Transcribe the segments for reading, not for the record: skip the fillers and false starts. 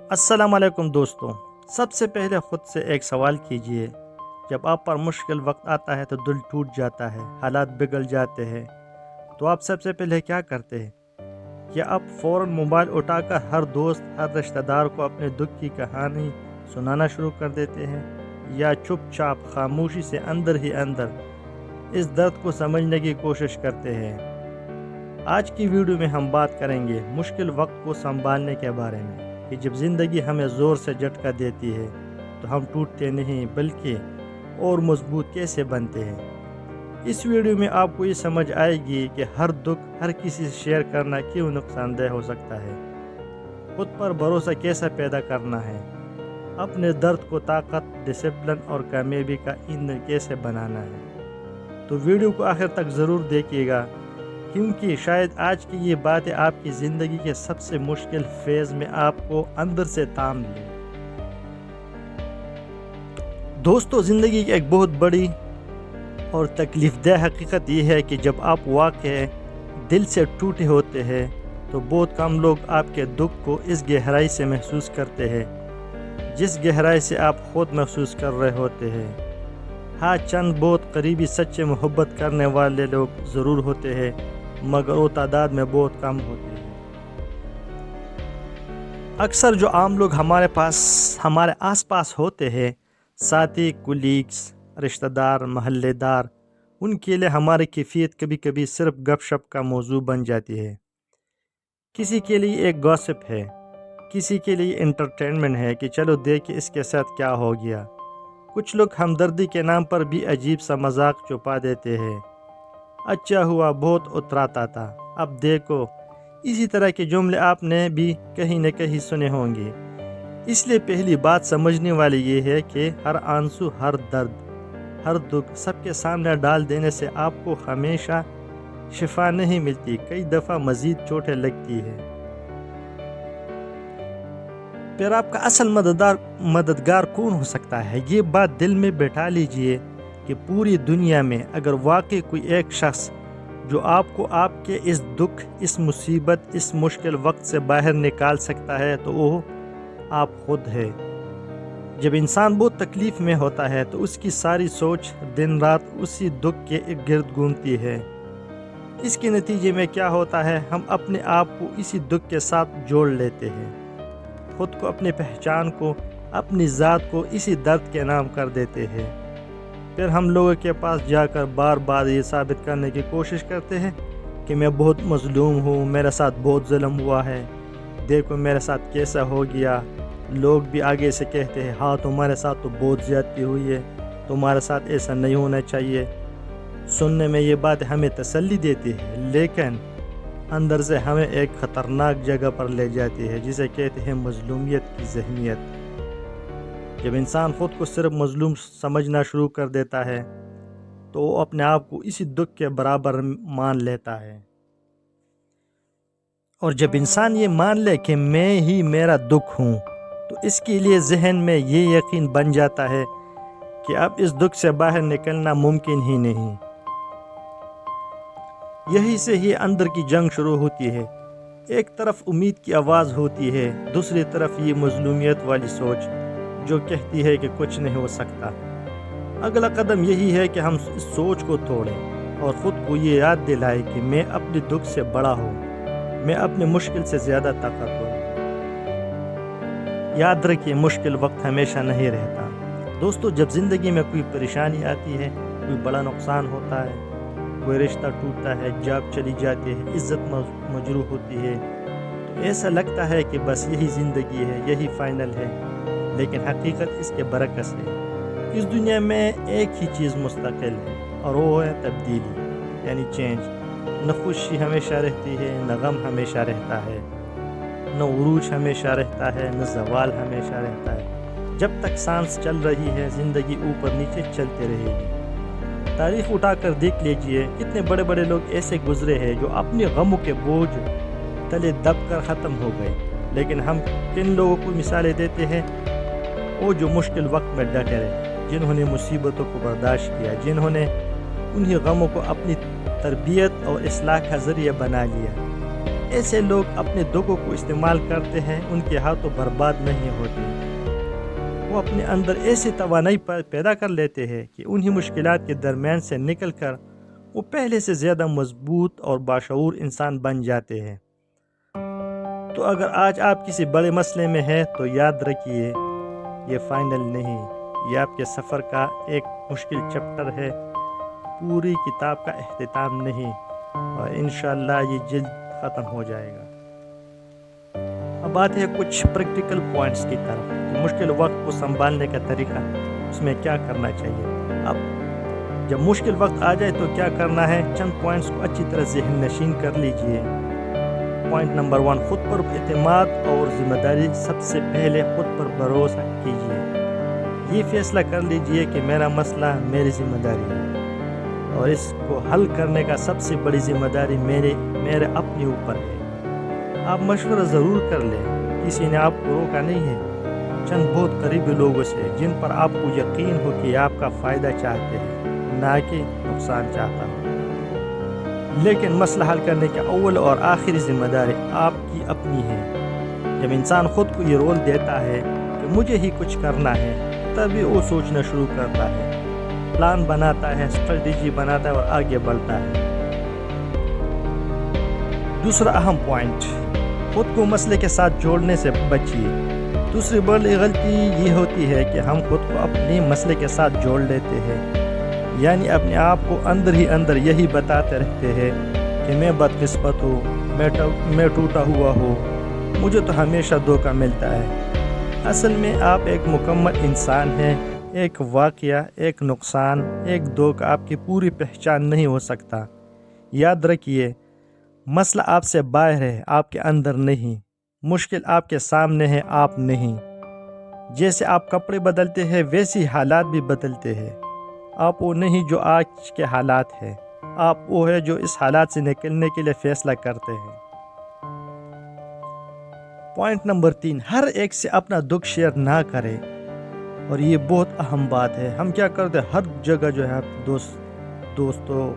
अस्सलाम वालेकुम दोस्तों। सबसे पहले ख़ुद से एक सवाल कीजिए, जब आप पर मुश्किल वक्त आता है तो दिल टूट जाता है, हालात बिगड़ जाते हैं, तो आप सबसे पहले क्या करते हैं? क्या आप फ़ौरन मोबाइल उठाकर हर दोस्त, हर रिश्तेदार को अपने दुख की कहानी सुनाना शुरू कर देते हैं, या चुपचाप खामोशी से अंदर ही अंदर इस दर्द को समझने की कोशिश करते हैं? आज की वीडियो में हम बात करेंगे मुश्किल वक्त को संभालने के बारे में, कि जब ज़िंदगी हमें ज़ोर से झटका देती है तो हम टूटते नहीं बल्कि और मजबूत कैसे बनते हैं। इस वीडियो में आपको ये समझ आएगी कि हर दुख हर किसी से शेयर करना क्यों नुकसानदेह हो सकता है, खुद पर भरोसा कैसा पैदा करना है, अपने दर्द को ताकत, डिसिप्लिन और कामयाबी का ईंधन कैसे बनाना है। तो वीडियो को आखिर तक ज़रूर देखिएगा, क्योंकि शायद आज की ये बातें आपकी ज़िंदगी के सबसे मुश्किल फेज़ में आपको अंदर से थाम लें। दोस्तों, ज़िंदगी की एक बहुत बड़ी और तकलीफ़देह हकीकत ये है कि जब आप वाक़ई दिल से टूटे होते हैं तो बहुत कम लोग आपके दुख को इस गहराई से महसूस करते हैं जिस गहराई से आप खुद महसूस कर रहे होते हैं। हाँ, चंद बहुत करीबी सच्चे मोहब्बत करने वाले लोग ज़रूर होते हैं, मगर वो तादाद में बहुत कम होते हैं। अक्सर जो आम लोग हमारे आसपास होते हैं, साथी, कुलीग्स, रिश्तेदार, महल्लेदार, उनके लिए हमारी कैफियत कभी कभी सिर्फ गपशप का मौजू बन जाती है। किसी के लिए एक गॉसिप है, किसी के लिए एंटरटेनमेंट है कि चलो देखिए इसके साथ क्या हो गया। कुछ लोग हमदर्दी के नाम पर भी अजीब सा मजाक छुपा देते हैं। अच्छा हुआ बहुत उतराता था, अब देखो। इसी तरह के जुमले आपने भी कहीं न कहीं सुने होंगे। इसलिए पहली बात समझने वाली ये है कि हर आंसू, हर दर्द, हर दुख सबके सामने डाल देने से आपको हमेशा शिफा नहीं मिलती, कई दफ़ा मज़ीद चोटें लगती है। फिर आपका असल मददगार कौन हो सकता है? ये बात दिल में बैठा लीजिए कि पूरी दुनिया में अगर वाकई कोई एक शख्स जो आपको आपके इस दुख, इस मुसीबत, इस मुश्किल वक्त से बाहर निकाल सकता है तो वो आप खुद है। जब इंसान बहुत तकलीफ़ में होता है तो उसकी सारी सोच दिन रात उसी दुख के गिर्द घूमती है। इसके नतीजे में क्या होता है, हम अपने आप को इसी दुख के साथ जोड़ लेते हैं, खुद को, अपनी पहचान को, अपनी ज़ात को इसी दर्द के नाम कर देते हैं। फिर हम लोगों के पास जाकर बार बार ये साबित करने की कोशिश करते हैं कि मैं बहुत मज़लूम हूँ, मेरे साथ बहुत जुल्म हुआ है, देखो मेरे साथ कैसा हो गया। लोग भी आगे से कहते हैं, हाँ तुम्हारे साथ तो बहुत ज़्यादती हुई है, तुम्हारे साथ ऐसा नहीं होना चाहिए। सुनने में ये बात हमें तसल्ली देती है, लेकिन अंदर से हमें एक ख़तरनाक जगह पर ले जाती है जिसे कहते हैं मज़लूमियत की ज़हनियत। जब इंसान ख़ुद को सिर्फ मज़लूम समझना शुरू कर देता है तो वो अपने आप को इसी दुख के बराबर मान लेता है। और जब इंसान ये मान ले कि मैं ही मेरा दुख हूँ तो इसके लिए जहन में ये यकीन बन जाता है कि अब इस दुख से बाहर निकलना मुमकिन ही नहीं। यही से ही अंदर की जंग शुरू होती है। एक तरफ उम्मीद की आवाज़ होती है, दूसरी तरफ ये मज़लूमियत वाली सोच जो कहती है कि कुछ नहीं हो सकता। अगला कदम यही है कि हम इस सोच को तोड़ें और ख़ुद को ये याद दिलाएं कि मैं अपने दुख से बड़ा हूँ, मैं अपने मुश्किल से ज़्यादा ताकतवर हूँ। याद रखिए, मुश्किल वक्त हमेशा नहीं रहता। दोस्तों, जब ज़िंदगी में कोई परेशानी आती है, कोई बड़ा नुकसान होता है, कोई रिश्ता टूटता है, जॉब चली जाती है, इज़्ज़त मजरूह होती है, तो ऐसा लगता है कि बस यही ज़िंदगी है, यही फ़ाइनल है। लेकिन हकीकत इसके बरकस है। इस दुनिया में एक ही चीज़ मुस्तकिल है और वो है तब्दीली, यानी चेंज। न खुशी हमेशा रहती है, न गम हमेशा रहता है, न उरूज हमेशा रहता है, न ज़वाल हमेशा रहता है। जब तक सांस चल रही है ज़िंदगी ऊपर नीचे चलती रहेगी। तारीख़ उठाकर देख लीजिए, कितने बड़े बड़े लोग ऐसे गुजरे हैं जो अपने गमों के बोझ तले दब कर ख़त्म हो गए। लेकिन हम किन लोगों को मिसालें देते हैं? वो जो मुश्किल वक्त में डटे रहे, जिन्होंने मुसीबतों को बर्दाश्त किया, जिन्होंने उन्हीं गमों को अपनी तरबियत और इस्लाह का ज़रिया बना लिया। ایسے لوگ اپنے دکھوں کو استعمال کرتے ہیں، ان کے ہاتھوں برباد نہیں ہوتے۔ وہ اپنے اندر ایسی توانائی پیدا کر لیتے ہیں کہ انہی مشکلات کے درمیان سے نکل کر وہ پہلے سے زیادہ مضبوط اور باشعور انسان بن جاتے ہیں۔ تو اگر آج آپ کسی بڑے مسئلے میں ہیں تو یاد رکھیے یہ فائنل نہیں، یہ آپ کے سفر کا ایک مشکل چیپٹر ہے، پوری کتاب کا اختتام نہیں، اور انشاءاللہ یہ جلد ختم ہو جائے گا۔ اب آتے ہیں کچھ پریکٹیکل پوائنٹس کی طرف کہ مشکل وقت کو سنبھالنے کا طریقہ، اس میں کیا کرنا چاہیے۔ اب جب مشکل وقت آ جائے تو کیا کرنا ہے، چند پوائنٹس کو اچھی طرح ذہن نشین کر لیجئے۔ پوائنٹ نمبر 1، خود پر اعتماد اور ذمہ داری۔ سب سے پہلے خود پر بھروسہ کیجئے، یہ فیصلہ کر لیجئے کہ میرا مسئلہ میری ذمہ داری ہے اور اس کو حل کرنے کا سب سے بڑی ذمہ داری میرے اپنے اوپر ہے۔ آپ مشورہ ضرور کر لیں، کسی نے آپ کو روکا نہیں ہے، چند بہت قریبی لوگوں سے جن پر آپ کو یقین ہو کہ آپ کا فائدہ چاہتے ہیں، نہ کہ نقصان چاہتا ہو۔ لیکن مسئلہ حل کرنے کی اول اور آخری ذمہ داری آپ کی اپنی ہے۔ جب انسان خود کو یہ رول دیتا ہے کہ مجھے ہی کچھ کرنا ہے، تبھی وہ سوچنا شروع کرتا ہے، پلان بناتا ہے، اسٹریٹجی بناتا ہے اور آگے بڑھتا ہے۔ دوسرا اہم پوائنٹ، خود کو مسئلے کے ساتھ جوڑنے سے بچیے۔ دوسری بڑی غلطی یہ ہوتی ہے کہ ہم خود کو اپنے مسئلے کے ساتھ جوڑ لیتے ہیں، یعنی اپنے آپ کو اندر ہی اندر یہی بتاتے رہتے ہیں کہ میں بدقسمت ہوں، میں ٹوٹا ہوا ہوں، مجھے تو ہمیشہ دھوکہ ملتا ہے۔ اصل میں آپ ایک مکمل انسان ہیں، ایک واقعہ، ایک نقصان، ایک دھوکہ آپ کی پوری پہچان نہیں ہو سکتا۔ یاد رکھیے، مسئلہ آپ سے باہر ہے، آپ کے اندر نہیں۔ مشکل آپ کے سامنے ہے، آپ نہیں۔ جیسے آپ کپڑے بدلتے ہیں ویسے حالات بھی بدلتے ہیں۔ آپ وہ نہیں جو آج کے حالات ہیں، آپ وہ ہے جو اس حالات سے نکلنے کے لیے فیصلہ کرتے ہیں۔ پوائنٹ نمبر 3، ہر ایک سے اپنا دکھ شیئر نہ کرے، اور یہ بہت اہم بات ہے۔ ہم کیا کرتے ہیں، ہر جگہ جو ہے دوستوں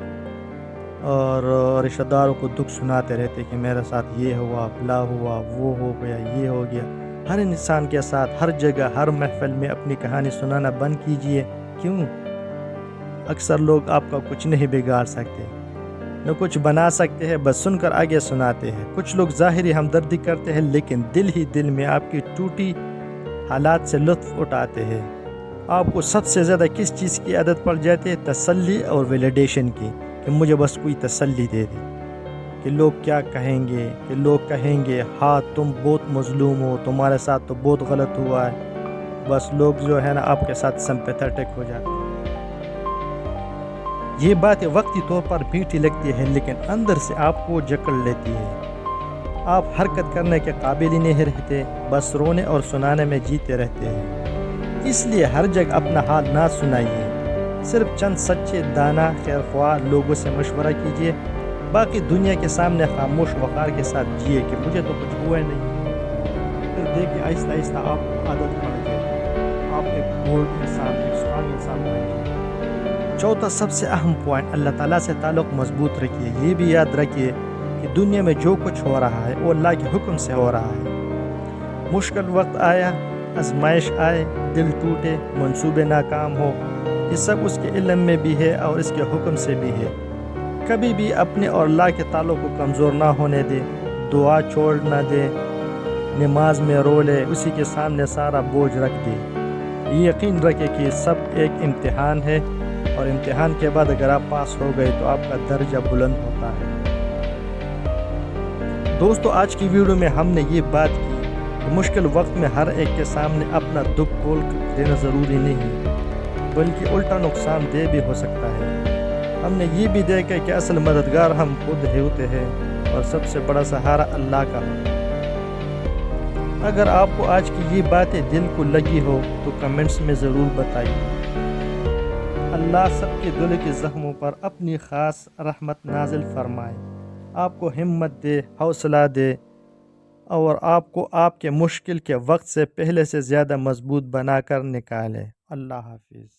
اور رشتہ داروں کو دکھ سناتے رہتے کہ میرے ساتھ یہ ہوا، بلا ہوا، وہ ہو گیا، یہ ہو گیا۔ ہر انسان کے ساتھ ہر جگہ ہر محفل میں اپنی کہانی سنانا بند کیجئے۔ کیوں؟ اکثر لوگ آپ کا کچھ نہیں بگاڑ سکتے، نہ کچھ بنا سکتے ہیں، بس سن کر آگے سناتے ہیں۔ کچھ لوگ ظاہری ہمدردی کرتے ہیں لیکن دل ہی دل میں آپ کی ٹوٹی حالات سے لطف اٹھاتے ہیں۔ آپ کو سب سے زیادہ کس چیز کی عادت پڑ جاتی ہے؟ تسلی اور ویلیڈیشن کی، کہ مجھے بس کوئی تسلی دے دے، کہ لوگ کیا کہیں گے، کہ لوگ کہیں گے ہاں تم بہت مظلوم ہو، تمہارے ساتھ تو بہت غلط ہوا ہے۔ بس لوگ جو ہے نا آپ کے ساتھ سمپیتھیٹک ہو جاتے ہیں۔ یہ باتیں وقتی طور پر میٹھی لگتی ہے لیکن اندر سے آپ کو جکڑ لیتی ہے۔ آپ حرکت کرنے کے قابل ہی نہیں رہتے، بس رونے اور سنانے میں جیتے رہتے ہیں۔ اس لیے ہر جگہ اپنا حال نہ سنائیے، صرف چند سچے دانا خیر خواہ لوگوں سے مشورہ کیجیے، باقی دنیا کے سامنے خاموش وقار کے ساتھ جیے کہ مجھے تو کچھ ہوا نہیں۔ پھر دیکھیں آہستہ آہستہ آپ کو عادت پڑ جائے، آپ ایک بولڈ انسان، ایک اسٹرانگ انسان بن جائے۔ چوتھا سب سے اہم پوائنٹ، اللہ تعالیٰ سے تعلق مضبوط رکھیے۔ یہ بھی یاد رکھیے کہ دنیا میں جو کچھ ہو رہا ہے وہ اللہ کے حکم سے ہو رہا ہے۔ مشکل وقت آیا، آزمائش آئے، دل ٹوٹے، منصوبے ناکام ہو، یہ سب اس کے علم میں بھی ہے اور اس کے حکم سے بھی ہے۔ کبھی بھی اپنے اور اللہ کے تعلق کو کمزور نہ ہونے دے، دعا چھوڑ نہ دے، نماز میں رو لے، اسی کے سامنے سارا بوجھ رکھ دے۔ یہ یقین رکھے کہ یہ سب ایک امتحان ہے، اور امتحان کے بعد اگر آپ پاس ہو گئے تو آپ کا درجہ بلند ہوتا ہے۔ دوستو، آج کی ویڈیو میں ہم نے یہ بات کی کہ مشکل وقت میں ہر ایک کے سامنے اپنا دکھ کھول دینا ضروری نہیں، بلکہ الٹا نقصان دہ بھی ہو سکتا ہے۔ ہم نے یہ بھی دیکھا کہ اصل مددگار ہم خود ہوتے ہیں اور سب سے بڑا سہارا اللہ کا ہوتا ہے۔ اگر آپ کو آج کی یہ باتیں دل کو لگی ہو تو کمنٹس میں ضرور بتائیے۔ اللہ سب کے دل کے زخموں پر اپنی خاص رحمت نازل فرمائے، آپ کو ہمت دے، حوصلہ دے، اور آپ کو آپ کے مشکل کے وقت سے پہلے سے زیادہ مضبوط بنا کر نکالے۔ اللہ حافظ۔